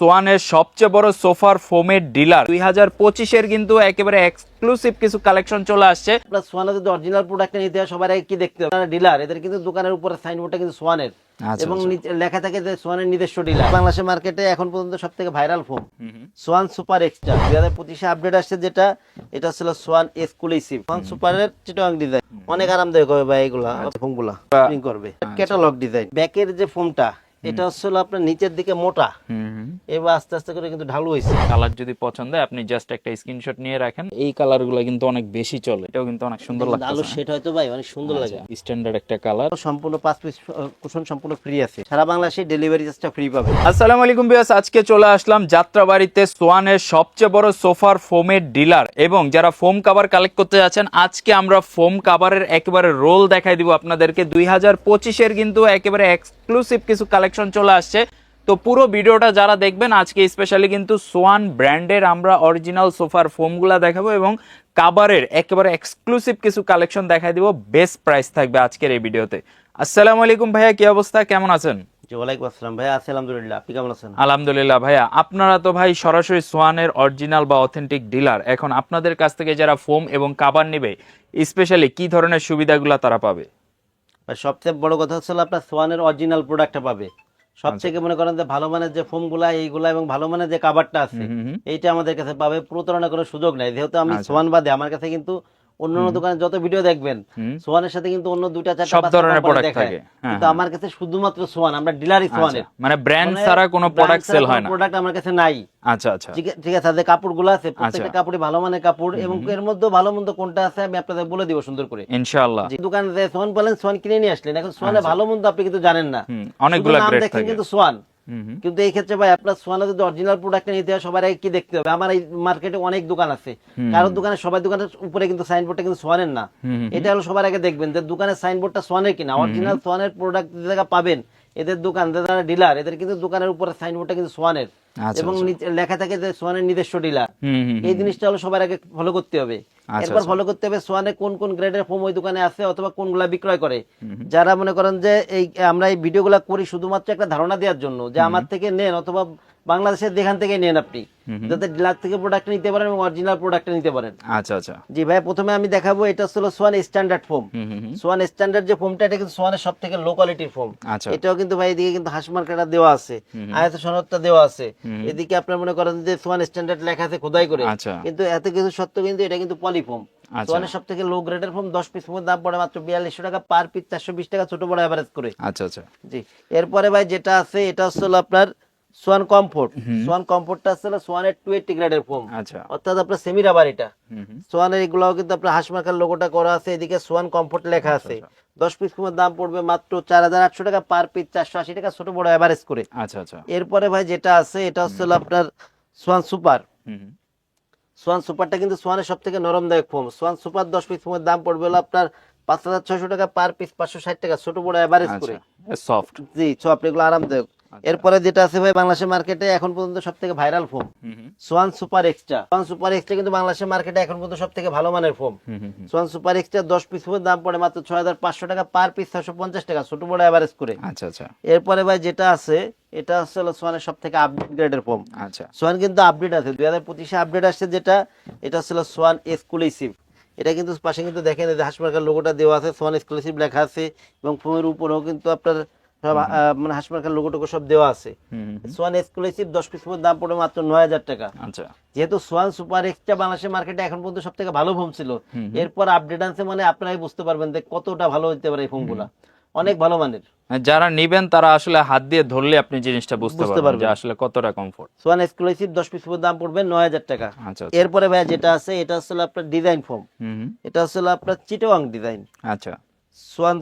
সোয়ানের সবচেয়ে বড় সোফার ফোমের ডিলার 2025-এর কিন্তু একেবারে এক্সক্লুসিভ কিছু কালেকশন চলে আসছে। প্লাস সোয়ানের যদি অরিজিনাল প্রোডাক্ট নিতে হয় সবার আগে কি দেখতে হবে, ডিলার এদের কিন্তু দোকানের উপরে সাইনবোর্ডটা কিন্তু সোয়ানের এবং লেখা থাকে যে সোয়ানের নিজস্ব ডিলার। বাংলাদেশের মার্কেটে এখন পর্যন্ত সবথেকে viral foam Swan super extra 2025-এ আপডেট আসছে, যেটা এটা ছিল সোয়ান এক্সক্লুসিভ। সোয়ান সুপারের চিটাং ডিজাইন অনেক আরামদায়ক হবে ভাই, এগুলা ফোমগুলা করবে ক্যাটালগ ডিজাইন। ব্যাকের যে ফোমটা এটা হচ্ছে আপনার নিচের দিকে মোটা, এবার আস্তে আস্তে করে কিন্তু ঢালু হয়েছে। কালার যদি পছন্দ হয় আপনি জাস্ট একটা স্ক্রিনশট নিয়ে রাখেন। এই কালারগুলো কিন্তু অনেক বেশি চলে, এটাও কিন্তু অনেক সুন্দর লাগে। আলো সেট হয়তো ভাই অনেক সুন্দর লাগে, স্ট্যান্ডার্ড একটা কালার। সম্পূর্ণ 5 পিস কুশন সম্পূর্ণ ফ্রি আছে, সারা বাংলাদেশে ডেলিভারি চার্জটা ফ্রি পাবে। আসসালামু আলাইকুম ভিউয়ার্স, আজকে চলে আসলাম যাত্রাবাড়িতে সোয়ানের সবচেয়ে বড় সোফার ফোমের ডিলার। এবং যারা ফোম কভার কালেক্ট করতে যাচ্ছেন, আজকে আমরা ফোম কভারের একেবারে রোল দেখাই দিব আপনাদেরকে। 2025-এর কিন্তু একেবারে এক্সক্লুসিভ কিছু কালেকশন চলে আসছে। তো পুরো ভিডিওটা যারা দেখবেন আজকে স্পেশালি কিন্তু সোয়ান ব্র্যান্ডের আমরা অরিজিনাল সোফার ফোমগুলা দেখাবো এবং কাভারের একেবারে এক্সক্লুসিভ কিছু কালেকশন দেখাই দিব। বেস্ট প্রাইস থাকবে আজকের এই ভিডিওতে। আসসালামু আলাইকুম ভাইয়া, কি অবস্থা, কেমন আছেন? জি ওয়ালাইকুম আসসালাম ভাই, আছি আলহামদুলিল্লাহ, আপনি কেমন আছেন? আলহামদুলিল্লাহ ভাইয়া, আপনারা তো ভাই সরাসরি সোয়ানের অরিজিনাল বা অথেন্টিক ডিলার। এখন আপনাদের কাছ থেকে যারা ফোম এবং কাভার নেবে স্পেশালি কি ধরনের সুবিধাগুলো তারা পাবে? সবচেয়ে বড় কথা হচ্ছে আপনার সোয়ানের অরিজিনাল প্রোডাক্টটা পাবে। সবথেকে মনে করেন যে ভালো মানের যে ফোমগুলা এইগুলা এবং ভালো মানের যে কাভারটা আছে এইটা আমাদের কাছে পাবে, প্রতারণা করার সুযোগ নাই। যেহেতু আমি সোয়ান বাদে আমার কাছে কিন্তু অন্যান্য দোকানে যত ভিডিও দেখবেন সোয়ানের সাথে কিন্তু অন্য দুইটা চারটা সব ধরনের প্রোডাক্ট থাকে, কিন্তু আমার কাছে শুধুমাত্র সোয়ান, আমরা ডিলারই সোয়ানের, মানে ব্র্যান্ড ছাড়া কোনো প্রোডাক্ট সেল হয় না। প্রোডাক্ট আমার কাছে নাই। আচ্ছা আচ্ছা, ঠিক আছে, যে কাপড়গুলো আছে প্রত্যেকটা কাপড়ই ভালো মানের কাপড় এবং এর মধ্যে ভালো মন্দ কোনটা আছে আমি আপনাদের বলে দিব সুন্দর করে ইনশাআল্লাহ। দোকানে যে সোয়ান বলেন সোয়ান কিনে নিয়ে আসলেন, এখন সোয়ানের ভালো মন্দ আপনি কিন্তু জানেন না, অনেকগুলো গ্রেড থাকে কিন্তু সোয়ান। কিন্তু এই ক্ষেত্রে ভাই আপনার সোয়ানের যদি অরিজিনাল প্রোডাক্ট নিতে হয় সবার আগে কি দেখতে হবে, আমার এই মার্কেটে অনেক দোকান আছে, কারোর দোকানে সবাই দোকানের উপরে কিন্তু সাইনবোর্ডটা কিন্তু সোয়ানের না। এটা হলো সবার আগে দেখবেন যে দোকানের সাইনবোর্ডটা সোয়ানের কিনা। অরিজিনাল সোয়ানের প্রোডাক্ট যে জায়গা পাবেন এদের দোকান, যারা ডিলার এদের কিন্তু দোকানের উপরে সাইনবোর্ডটা কিন্তু সোয়ানের এবং লেখা থাকে যে সোয়ানের নিজস্ব ডিলার। এই জিনিসটা হলো সবার আগে ফলো করতে হবে। এরপর ফলো করতে হবে সোয়ানে কোন কোন গ্রেডের ফোম ওই দোকানে আছে অথবা কোনগুলা বিক্রয় করে। যারা মনে করেন যে এই আমরা এই ভিডিওগুলো করি শুধুমাত্র একটা ধারণা দেওয়ার জন্য যে আমার থেকে নেন অথবা বাংলাদেশের যেখান থেকে নেন আপনি, যাতে ডিলার থেকে প্রোডাক্ট নিতে পারেন এবং অরিজিনাল প্রোডাক্ট নিতে পারেন। আচ্ছা আচ্ছা, জি ভাই, প্রথমে আমি দেখাবো এটা হলো Schwann standard foam. Schwann standard যে ফোমটা এটা কিন্তু সোয়ানের সবথেকে লো কোয়ালিটির ফোম। এটাও কিন্তু ভাই এদিকে কিন্তু হাঁস মার্কাটা দেওয়া আছে, আয়াত সনদটা দেওয়া আছে, এদিকে আপনার মনে করেন যে সোয়ান স্ট্যান্ডার্ড লেখা আছে খোদাই করে, কিন্তু এত কিছু সত্ত্বেও কিন্তু এটা কিন্তু পলি ফোম। সোয়ানের সবথেকে লো গ্রেডের ফোম। 10 পিস ফোমের দাম পড়ে মাত্র 4200 টাকা পার পিস, 420 টাকা ছোট বড় এভারেজ করে। আচ্ছা আচ্ছা জি। এরপরে ভাই যেটা আছে এটা হলো আপনার সোয়ান কমফোর্ট। সোয়ান কমফোর্টটা হলো সোয়ানের 280 গ্রেডের ফোম, অর্থাৎ আপনার সেমি রাবার। এটা সোয়ানের এগুলাও কিন্তু আপনার হাঁস মার্কার লোগোটা করা আছে, এদিকে সোয়ান কমফোর্ট লেখা আছে। 10 পিস ফোমের দাম পড়বে মাত্র 4800 টাকা পার পিস, 480 টাকা ছোট বড় এভারেজ করে। আচ্ছা আচ্ছা। এরপরে ভাই যেটা আছে এটা হলো আপনার সোয়ান সুপার। সোয়ান সুপারটা কিন্তু সোয়ানের সবথেকে নরমদায়ক ফোম। সোয়ান সুপার 10 পিস ফোমের দাম পড়বে হলো আপনার 5600 টাকা পার পিস, 560 টাকা ছোট বড় এভারেজ করে। সফট, জি সফট, এগুলো আরামদায়ক। এরপরে যেটা আছে ভাই বাংলাদেশের মার্কেটে এখন পর্যন্ত সবথেকে viral foam Swan super extra. Swan super extra কিন্তু বাংলাদেশের মার্কেটে এখন পর্যন্ত সবথেকে ভালো মানের foam. Swan super extra 10 piece ফোমের দাম পড়ে মাত্র 6500 টাকা পার পিস, 650 টাকা ছোট বড় এভারেজ করে। আচ্ছা আচ্ছা। এরপরে ভাই যেটা আছে এটা হলো সোয়ানের সবথেকে আপডেট গ্রেডের ফোম। আচ্ছা, সোয়ান কিন্তু আপডেট আছে, 2025-এ আপডেট আসছে, যেটা এটা হলো সোয়ান এক্সক্লুসিভ। এটা কিন্তু পাশে কিন্তু দেখেন হাঁস মার্কার লোগোটা দেওয়া আছে, সোয়ান এক্সক্লুসিভ লেখা আছে এবং ফোমের উপরেও কিন্তু আপনার মানে হাঁস মার্কার লোগো টোগো সব দেওয়া আছে। সোয়ান এক্সক্লুসিভ 10 পিস ফোমের দাম পড়ে মাত্র 9000 টাকা। আচ্ছা, যেহেতু সোয়ান সুপার এক্সট্রা বাংলাদেশের মার্কেটে এখন পর্যন্ত সবথেকে ভালো ফোম ছিল, এরপর আপডেট আনছে মানে আপনারাই বুঝতে পারবেন যে কতটা ভালো হতে পারে এই ফোমগুলা, অনেক ভালো মানের। যারা নেবেন তারা আসলে হাত দিয়ে ধরলে আপনি জিনিসটা বুঝতে পারবেন যে আসলে কতটা কমফোর্ট। সোয়ান এক্সক্লুসিভ 10 পিস ফোমের দাম পড়বে 9000 টাকা। আচ্ছা, এরপরে ভাই যেটা আছে এটা হলো আপনার ডিজাইন ফোম। এটা হলো আপনার চিটাগাং ডিজাইন। আচ্ছা, swan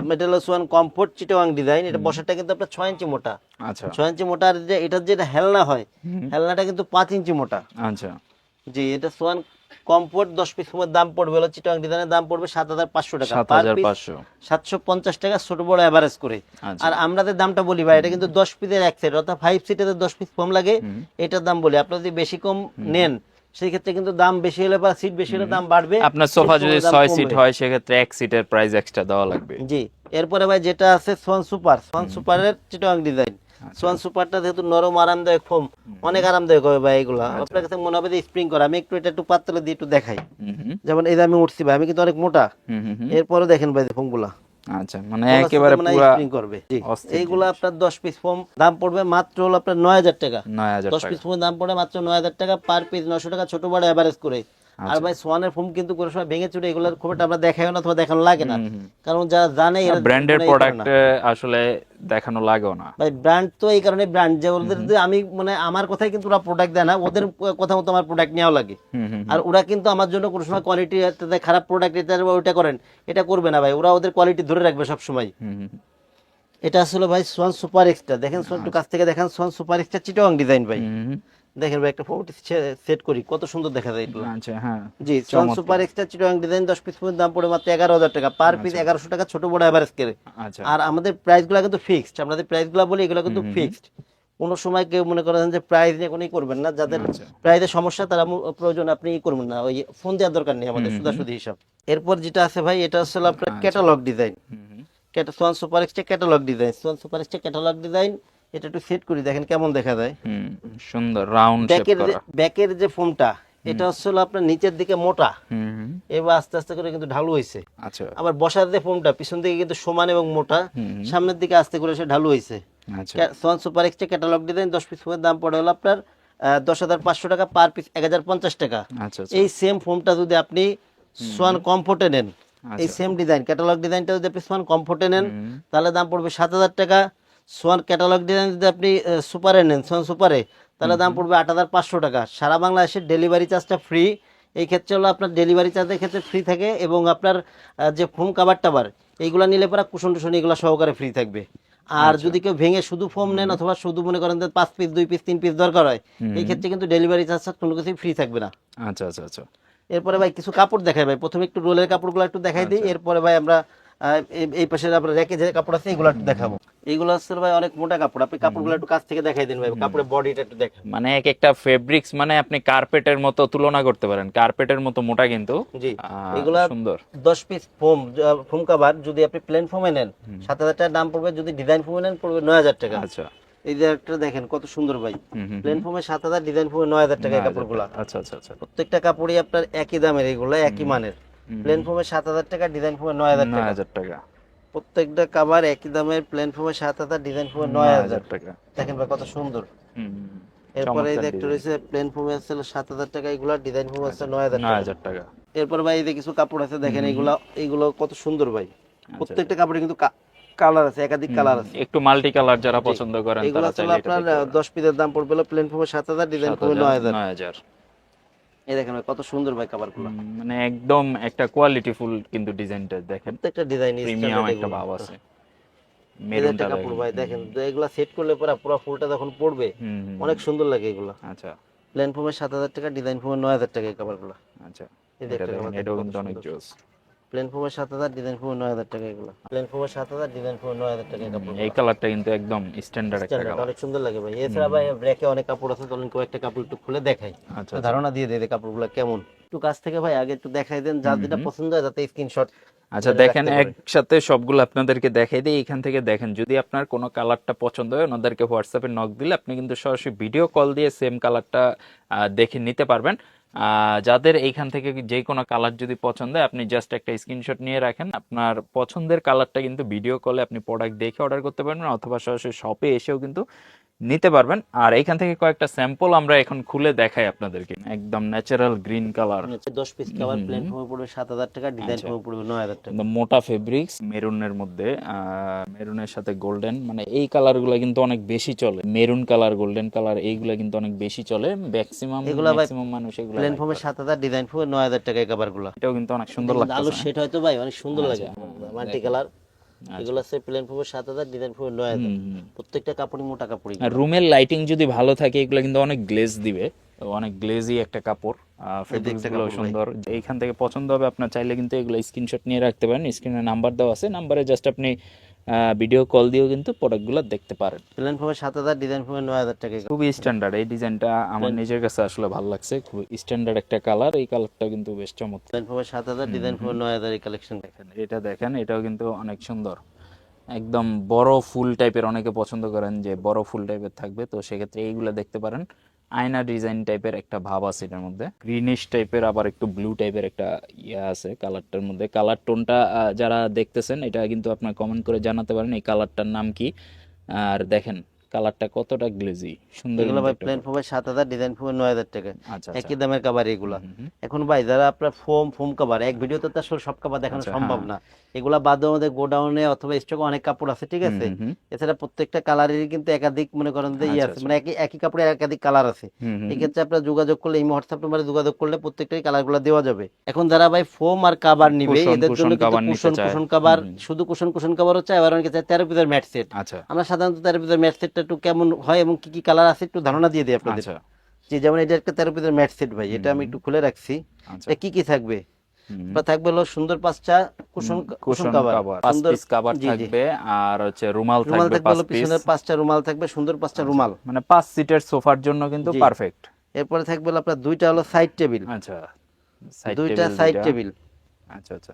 metal swan comfort Chittagong design. এটা বসাটা কিন্তু আপনার 6 ইঞ্চি মোটা। আচ্ছা, 6 ইঞ্চি মোটা। আর যে এটা যেটা হেলনা হয়, হেলনাটা কিন্তু 5 ইঞ্চি মোটা। আচ্ছা জি। এটা সোয়ান কমফোর্ট 10 পিস ফোমের দাম পড়বে হলো চিটাগাং ডিজাইনের দাম পড়বে 7500 টাকা, 750 টাকা ছোট বড় এভারেজ করে। আর আমরা যে দামটা বলি ভাই এটা কিন্তু 10 পিসের এক সেট, অর্থাৎ 5 সিটের 10 পিস ফোম লাগে, এটার দাম বলি। আপনারা যদি বেশি কম নেন সেই ক্ষেত্রে কিন্তু দাম বেশি হলে বা সিট বেশি হলে দাম বাড়বে। আপনার সোফা যদি 6 সিট হয় সেক্ষেত্রে এক সিটের প্রাইস এক্সট্রা দেওয়া লাগবে। জি। এরপরে ভাই যেটা আছে সোয়ান সুপার। সোয়ান সুপারের চিটাগাং ডিজাইন। সোয়ান সুপারটা যেহেতু নরম আরামদায়ক ফোম, অনেক আরামদায়ক হবে ভাই এগুলা। আপনার কাছে মনে হবে যে স্প্রিং করা। আমি এটা একটু পাতলা দিয়ে একটু দেখাই। যেমন এই যে আমি উঠছি ভাই, আমি কিন্তু অনেক মোটা, এরপরে দেখেন ভাই ফোম গুলা। আচ্ছা, মানে একেবারে পুরো স্প্রিং করবে। এইগুলা আপনার 10 পিস ফোম দাম পড়বে মাত্র হলো আপনার 9000 টাকা। 10 পিস ফোম দাম পড়ে মাত্র 9000 টাকা, পার পিস 900 টাকা, ছোট বড় এভারেজ করে। আর ভাই সোয়ানের ফোম কিন্তু কোনো সময় ভেঙে চুরে এগুলোর খুব একটা আমরা দেখাইও না অথবা দেখানো লাগে না, কারণ যারা জানে এরা ব্র্যান্ডের প্রোডাক্ট আসলে দেখানো লাগেও না ভাই। ব্র্যান্ড তো এই কারণে ব্র্যান্ড যে ওদের যে আমি মানে আমার কথাই কিন্তু ওরা প্রোডাক্ট দেয় না, ওদের কথা মতো আমার প্রোডাক্ট নেওয়া লাগে। আর ওরা কিন্তু আমার জন্য কোনো সময় কোয়ালিটি খারাপ প্রোডাক্ট এটা ওইটা করেন এটা করবে না ভাই, ওরা ওদের কোয়ালিটি ধরে রাখবে সব সময়। এটা আসলে ভাই সোয়ান সুপার এক্সট্রা, দেখেন সোয়ান একটু কাছ থেকে দেখেন, Schwann super extra Chittagong design ভাই। দেখেন ভাই একটা ফটো সেট করি, কত সুন্দর দেখা যায় এটা। আচ্ছা, হ্যাঁ জি, Swan super extra Chittagong design 10 piece পর্যন্ত দাম পড়ে মাত্র 11000 টাকা, পার পিস 1100 টাকা, ছোট বড় এভারেজ করে। আচ্ছা, আর আমাদের প্রাইসগুলো কিন্তু ফিক্সড, আপনাদের প্রাইসগুলো বলি এগুলো কিন্তু ফিক্সড। কোনো সময় কেউ মনে করেন যে প্রাইস নিয়ে কোনোই করবেন না, যাদের প্রাইসের সমস্যা তারা প্রয়োজন আপনি করবেন না, ওই ফোন দেওয়ার দরকার নেই আমাদের, সুদাসুদি হিসাব। এরপর যেটা আছে ভাই এটা আসলে আপনার catalogue design, Schwann super extra catalogue design, Schwann super extra catalogue design. এটা একটু সেট করি, দেখেন কেমন দেখা যায়। সুন্দর রাউন্ড শেপ করা। ব্যাকের যে ফোমটা এটা আসলে আপনার নিচের দিকে মোটা, এবার আস্তে আস্তে করে কিন্তু ঢালু হয়েছে। আচ্ছা, আবার বসার যে ফোমটা পিছন দিকে কিন্তু সমান এবং মোটা, সামনের দিকে আস্তে করে সে ঢালু হয়েছে। আচ্ছা, Swan super extra catalogue design 10 piece ফোমের দাম পড়ে হলো আপনার 10,500 টাকা, পার পিস 1050 টাকা। আচ্ছা, এই সেম ফোমটা যদি আপনি সোয়ান কমফোর্টে নেন, এই সেম ডিজাইন ক্যাটালগ ডিজাইনটা যদি আপনি সোয়ান কমফোর্টে নেন তাহলে দাম পড়বে 7000 টাকা। সোয়ান ক্যাটালগ ডিজাইন যদি আপনি সুপারে নেন, সোয়ান সুপারে, তাহলে দাম পড়বে 8500 টাকা। সারা বাংলাদেশের ডেলিভারি চার্জটা ফ্রি। এই ক্ষেত্রে হলো আপনার ডেলিভারি চার্জের ক্ষেত্রে ফ্রি থাকে, এবং আপনার যে ফোম কাভার টাবার এইগুলো নিলে পরে কুশন টুশন এগুলো সহকারে ফ্রি থাকবে। আর যদি কেউ ভেঙে শুধু ফোম নেন অথবা শুধু মনে করেন যে 5 পিস 2 পিস 3 পিস দরকার হয়, এই ক্ষেত্রে কিন্তু ডেলিভারি চার্জটা কোনো কিছুই ফ্রি থাকবে না। আচ্ছা, আচ্ছা, আচ্ছা। এরপরে ভাই কিছু কাপড় দেখাই ভাই, প্রথমে একটু রোলের কাপড়গুলো একটু দেখাই দিই, এরপরে ভাই আমরা এই পাশে আপনার রেখে যে কাপড় আছে এগুলো একটু দেখাবো। এইগুলো আসলে ভাই অনেক মোটা কাপড়, আপনি কাপড়গুলো একটু কাছ থেকে দেখাই দিন ভাই, কাপড়ের বডিটা একটু দেখেন। মানে এক একটা ফেব্রিক্স মানে আপনি কার্পেটের মতো তুলনা করতে পারেন, কার্পেটের মতো মোটা কিন্তু। জি, এগুলা সুন্দর 10 পিস ফোম কভার যদি আপনি প্লেন ফোমে নেন 7000 টাকা দাম পড়বে, যদি ডিজাইন ফোমে নেন পড়বে 9000 টাকা। আচ্ছা, এই যে একটা দেখেন কত সুন্দর ভাই, প্লেন ফোমে 7000, ডিজাইন ফোমে 9000 টাকা এই কাপড়গুলো। আচ্ছা, আচ্ছা, আচ্ছা। প্রত্যেকটা কাপড়ই আপনার একই দামের, এগুলো একই মানের। প্লেন ফোমে 7000 টাকা, ডিজাইন ফোমে 9000 টাকা। প্রত্যেকটা কভার একই দামের, প্লেন ফোমে 7000, ডিজাইন ফোমে 9000 টাকা। দেখেন ভাই কত সুন্দর। এরপরে এই যে একটা রয়েছে প্লেন ফোমে আছে 7000 টাকা, এগুলো ডিজাইন ফোমে আছে 9000 টাকা। এরপর ভাই এই যে কিছু কাপড় আছে দেখেন, এগুলো কত সুন্দর ভাই। প্রত্যেকটা কাপড়ে কিন্তু কালার আছে, একাধিক কালার আছে, একটু মাল্টি কালার যারা পছন্দ করেন এগুলো চাইলে আপনার 10 পিসের দাম পড়বে প্লেন ফোমে 7000, ডিজাইন ফোমে 9000। এই দেখেন ভাই কত সুন্দর ভাই কাভারগুলো, মানে একদম একটা কোয়ালিটি ফুল কিন্তু ডিজাইনটা দেখেন, প্রত্যেকটা ডিজাইন প্রিমিয়াম একটা ভাব আছে। মেরুনটা কাপড় ভাই দেখেন, এগুলা সেট করলে পরে পুরো ফুলটা যখন পড়বে অনেক সুন্দর লাগে এগুলা। আচ্ছা, প্লেন ফোমে 7000 টাকা, ডিজাইন ফোমে 9000 টাকা এই কাভারগুলো। আচ্ছা, এটাও কিন্তু অনেক জোস। প্লেন ফোমে 7000, ডিজাইন ফোমে 9000 টাকা এগুলো। প্লেন ফোমে 7000, ডিজাইন ফোমে 9000 টাকা এই কাপড়। এই কালারটা কিন্তু একদম স্ট্যান্ডার্ড একটা কালার, অনেক সুন্দর লাগে ভাই। এছাড়া ভাই রেকে অনেক কাপড় আছে, চলুন কয়েকটা কাপড় একটু খুলে দেখাই, ধারণা দিয়ে দেয় কাপড়গুলো কেমন। একটু কাছ থেকে ভাই আগে একটু দেখাই দেন, যার যেটা পছন্দ হয় যাতে স্ক্রিনশট। আচ্ছা, দেখেন একসাথে সবগুলো আপনাদেরকে দেখাই দিই। এখান থেকে দেখেন, যদি আপনার কোনো কালারটা পছন্দ হয় ওনাদেরকে হোয়াটসঅ্যাপে নক দিলে আপনি কিন্তু সরাসরি ভিডিও কল দিয়ে সেম কালারটা দেখে নিতে পারবেন। যাদের এইখান থেকে যে কোনো কালার যদি পছন্দ হয় আপনি জাস্ট একটা স্ক্রিনশট নিয়ে রাখেন, আপনার পছন্দের কালারটা কিন্তু ভিডিও কলে আপনি প্রোডাক্ট দেখে অর্ডার করতে পারবেন, অথবা সরাসরি শপে এসেও কিন্তু নিতে পারবেন। আর এইখান থেকে কয়েকটা স্যাম্পল আমরা এখন খুলে দেখাই আপনাদেরকে। একদম natural green colour, 10 piece cover, plain ফোমে পড়বে 7000 টাকা, ডিজাইন ফোমে পড়বে 9000 টাকা। মোটা ফেব্রিক্স মেরুনের মধ্যে, মেরুনের সাথে গোল্ডেন, মানে এই কালারগুলো কিন্তু অনেক বেশি চলে। মেরুন কালার, গোল্ডেন কালার এইগুলা কিন্তু অনেক বেশি চলে, ম্যাক্সিমাম মানুষ এগুলো। প্লেন ফোমে 7000, ডিজাইন ফোমে 9000 টাকা এই কভারগুলো। এটাও কিন্তু অনেক সুন্দর লাগে, আলো সেট হয়তো ভাই অনেক সুন্দর লাগে, মাল্টি কালার। এগুলো আছে প্লেন ফোমে 7000, ডিজাইন ফোমে 9000। প্রত্যেকটা কাপড়ই মোটা কাপড়ই। আর রুমের লাইটিং যদি ভালো থাকে এগুলো কিন্তু অনেক গ্লেজ দিবে, অনেক গ্লেজি একটা কাপড়। ফেব্রিক্স গুলো সুন্দর। এইখান থেকে পছন্দ হবে আপনার, চাইলে কিন্তু এগুলো স্ক্রিনশট নিয়ে রাখতে পারেন, স্ক্রিনে নাম্বার দেওয়া আছে, নাম্বারে জাস্ট আপনি ভিডিও কল দিয়েও কিন্তু প্রোডাক্টগুলো দেখতে পারেন। প্লেন ফোমে 7000, ডিজাইন ফোমে 9000 টাকা। খুবই স্ট্যান্ডার্ড এই ডিজাইনটা, আমার নিজের কাছে আসলে ভালো লাগছে, খুব স্ট্যান্ডার্ড একটা কালার। এই কালারটা কিন্তু বেশ চমৎকার। প্লেন ফোমে 7000, ডিজাইন ফোমে 9000 এই কালেকশন দেখেন। এটা দেখেন, এটাও কিন্তু অনেক সুন্দর। একদম বড় ফুল টাইপের, অনেকে পছন্দ করেন যে বড় ফুল টাইপের থাকবে, তো সেক্ষেত্রে এইগুলো দেখতে পারেন। আয়না ডিজাইন টাইপের একটা ভাব আছে এটার মধ্যে, গ্রিনিশ টাইপের আবার একটু ব্লু টাইপের একটা ইয়ে আছে কালারটার মধ্যে। কালার টোনটা যারা দেখতেছেন এটা কিন্তু আপনার কমেন্ট করে জানাতে পারেন এই কালারটার নাম কি। আর দেখেন কালারটা কতটা গ্লেজি, সুন্দর এগুলো কিন্তু ভাই একটা প্লেন colour। ফোমের 7,000, ডিজাইন ফোমের 9,000 টাকা, আচ্ছা একই দামের কাভার এগুলা। এখন ভাই যারা আপনার ফোম কাভার, এক ভিডিওতে তো আসলে সব কাভার দেখানো আচ্ছা, সম্ভব হ্যাঁ। না। এগুলা বাদে আমাদের গোডাউনে অথবা স্টকে অনেক কাপড় আছে, ঠিক আছে। এছাড়া প্রত্যেকটা কালারেরই কিন্তু একাধিক মনে করেন যে ইয়ে আচ্ছা, আছে, আচ্ছা। মানে একই একই কাপড়ে একাধিক কালার আছে। এই ক্ষেত্রে আপনারা যোগাযোগ করলে, এই হোয়াটসঅ্যাপ নাম্বারে যোগাযোগ করলে প্রত্যেকটাই কালারগুলো দেওয়া যাবে। এখন যারা ভাই ফোম আর কাভার নিবে কুশন এদের জন্য কিন্তু কাভার নিতে চায়। কুশন কাভার, শুধু কুশন কাভারও চাই, আবার অনেকে চায় 13 পিসের ম্যাট সেট। আচ্ছা, আমরা সাধারণত 13 পিসের ম্যাট সেটটা একটু কেমন হয় এবং কি কি কালার আছে একটু ধারণা দিয়ে দিই আপনাদের। আচ্ছা, জি, যেমন এটা একটা 13 পিসের ম্যাট সেট ভাই, এটা আমি একটু খুলে রাখছি। আচ্ছা। এটা কি কি থাকবে? বা থাকবে হলো সুন্দর 5টা cushion cushion cushion cover, cover 5 সুন্দর। পিস কাভার জি জি, থাকবে, আর হচ্ছে রুমাল রুমাল থাকবে থাকবে 5 হলো পিস। পিছনের 5টা রুমাল থাকবে, সুন্দর 5টা রুমাল। মানে 5 সিটের সোফার জন্য কিন্তু জি। পারফেক্ট। এরপরে থাকবে হলো আপনার 2টা হলো সাইড টেবিল, আচ্ছা, সাইড 2টা টেবিল সাইড 2টা। টেবিল, আচ্ছা, আচ্ছা।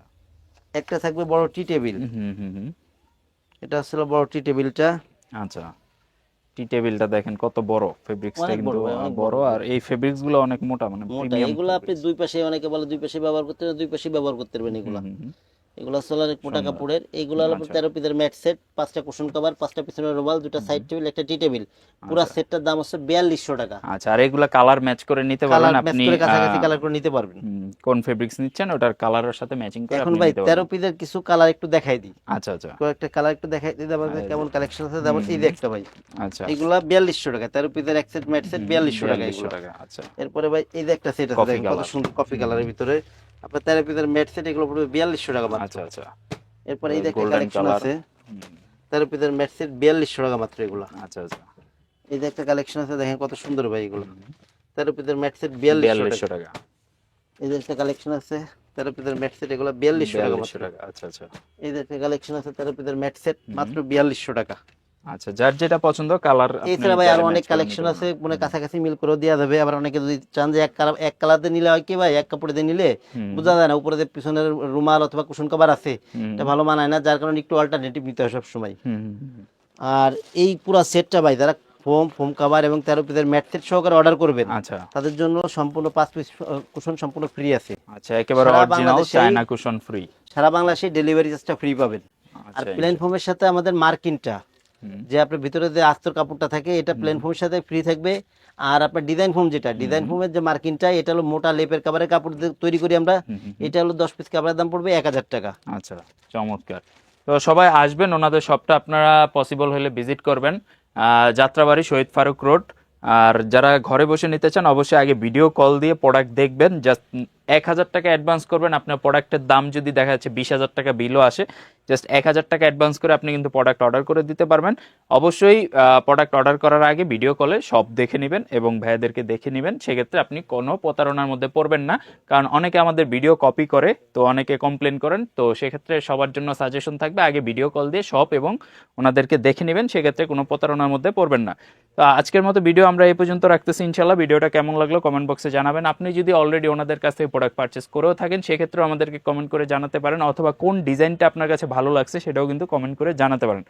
একটা থাকবে বড় টি টেবিল। হুম, হুম, হুম। এটা হচ্ছে হলো বড় টি টেবিলটা, আচ্ছা, টি টেবিলটা দেখেন কত বড়, ফেব্রিক্সটা অনেক বড় কিন্তু ভাই, অনেক বড়, বড়। আর এই ফেব্রিক্স গুলো অনেক মোটা, মানে মোটা। প্রিমিয়াম এগুলো আপনি ফেব্রিক্স। দুই পাশে, অনেকে বলে দুই পাশে ব্যবহার করতে হবে, দুই পাশে ব্যবহার করতে পারবেন এগুলা। এগুলো হচ্ছে হলো মোটা সুন্দর। কাপড়ের। এইগুলো হলো আচ্ছা, 13 পিসের ম্যাট সেট, 5টা কুশন কভার, 5টা পিছনের রুমাল, 2টা সাইড টেবিল, একটা টি টেবিল। পুরো আচ্ছা, সেটটার দাম হচ্ছে 4200 টাকা। আচ্ছা। আর এগুলা কালার ম্যাচ করে নিতে পারবেন কালার ম্যাচ আপনি, করে কাছাকাছি কালার করে নিতে পারবেন। কোন ফেব্রিক্স নিচ্ছেন ওটার কালারের সাথে ম্যাচিং করে এখন আপনি ভাই নিতে 13 পারবেন। পিসের কিছু কালার একটু দেখাই দিই, আচ্ছা, আচ্ছা। কয়েকটা কালার একটু দেখাই দিই আমাদের এই কেমন যে, কালেকশন আছে। যেমন এই যে একটা ভাই, আচ্ছা, এগুলা 4200 টাকা, 13 পিসের এক সেট ম্যাট সেট 4200 টাকা 4200 এগুলো। টাকা। আচ্ছা, এরপরে ভাই এই যে একটা সেট আছে, কফি দেখেন কত কালার। সুন্দর কফি কালারের ভিতরে আপনার 13 পিসের ম্যাট সেট, এগুলো পড়বে 4200 টাকা মাত্র। আচ্ছা, আচ্ছা। এরপরে এই যে একটা গোল্ডেন কালেকশন কালার। আছে 13 পিসের ম্যাট সেট 4200 টাকা মাত্র এগুলো। আচ্ছা, আচ্ছা। এই যে একটা কালেকশন আছে, দেখেন কত সুন্দর ভাই এগুলো, 13 পিসের ম্যাট সেট 4200 4200 টাকা। টাকা। এই যে একটা কালেকশন আছে 13 পিসের ম্যাট সেট, এগুলো 4200 টাকা 4200 মাত্র। টাকা। আচ্ছা, আচ্ছা। এই যে একটা কালেকশন আছে 13 পিসের ম্যাট সেট, মাত্র 4200 টাকা। আচ্ছা, যার যেটা পছন্দ কালার আপনি এছাড়া ভাই চাইলে আরো ম্যাচ অনেক করে নিতে কালেকশন আছে, পারবেন। মানে কাছাকাছি মিল করে দেওয়া যাবে। আবার অনেকে যদি চান যে এক কালার দিয়ে নিলে হয় কি ভাই, এক কাপড়ে দিয়ে নিলে বোঝা যায় না উপরে যে পিছনের রুমাল অথবা কুশন কভার আছে এটা ভালো মানায় না, যার কারণে একটু অল্টারনেটিভ নিতে হয় সবসময়। আর এই পুরো সেটটা ভাই যারা ফোম কাভার এবং 13 পিসের ম্যাট সেট সহকারে অর্ডার করবেন, আচ্ছা, তাদের জন্য সম্পূর্ণ 5 পিস কুশন সম্পূর্ণ ফ্রি আছে। আচ্ছা। একেবারে সারা অরিজিনাল বাংলাদেশেই- চায়না কুশন ফ্রি। সারা বাংলাদেশে ডেলিভারি চার্জটা ফ্রি পাবেন। আর আচ্ছা, প্লেন ফোমের সাথে আমাদের মার্কিনটা, যে আপনার ভিতরে যে আস্তর কাপড়টা থাকে, এটা প্লেন ফোমের সাথে ফ্রি থাকবে। আর আপনার ডিজাইন ফোম, যেটা ডিজাইন ফোমের যে মার্কিনটা, এটা হলো মোটা লেপের কাভারের কাপড় দিয়ে তৈরি করি আমরা। এটা হলো 10 পিস কাভারের দাম পড়বে 1000 টাকা। আচ্ছা, চমৎকার। তো সবাই আসবেন, ওনাদের শপটা আপনারা পসিবল হলে ভিজিট করবেন, যাত্রাবাড়ি শহীদ ফারুক রোড। আর যারা ঘরে বসে নিতে চান অবশ্যই আগে ভিডিও কল দিয়ে প্রোডাক্ট দেখবেন, জাস্ট 1000 টাকা অ্যাডভান্স করবেন। আপনার প্রোডাক্টের দাম যদি দেখা যাচ্ছে 20,000 টাকা বিলও আসে, জাস্ট 1000 টাকা অ্যাডভান্স করে আপনি কিন্তু প্রোডাক্ট অর্ডার করে দিতে পারবেন। অবশ্যই প্রোডাক্ট অর্ডার করার আগে ভিডিও কলে সব দেখে নেবেন এবং ভাইয়াদেরকে দেখে নেবেন, সেক্ষেত্রে আপনি কোনো প্রতারণার মধ্যে পড়বেন না। কারণ অনেকে আমাদের ভিডিও কপি করে, তো অনেকে কমপ্লেন করেন, তো সেক্ষেত্রে সবার জন্য সাজেশন থাকবে আগে ভিডিও কল দিয়ে সব এবং ওনাদেরকে দেখে নেবেন, সেক্ষেত্রে কোনো প্রতারণার মধ্যে পড়বেন না। তো আজকের মতো ভিডিও আমরা এই পর্যন্ত রাখতেছি। ইনশাল্লাহ ভিডিওটা কেমন লাগলো কমেন্ট বক্সে জানাবেন। আপনি যদি অলরেডি ওনাদের কাছ থেকে প্রোডাক্ট পারচেস করেও থাকেন, সেক্ষেত্রেও আমাদেরকে কমেন্ট করে জানাতে পারেন, অথবা কোন ডিজাইনটা আপনার কাছে ভালো লাগছে সেটাও কিন্তু কমেন্ট করে জানাতে পারেন।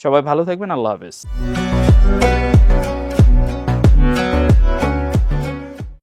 সবাই ভালো থাকবেন, আল্লাহ হাফেজ।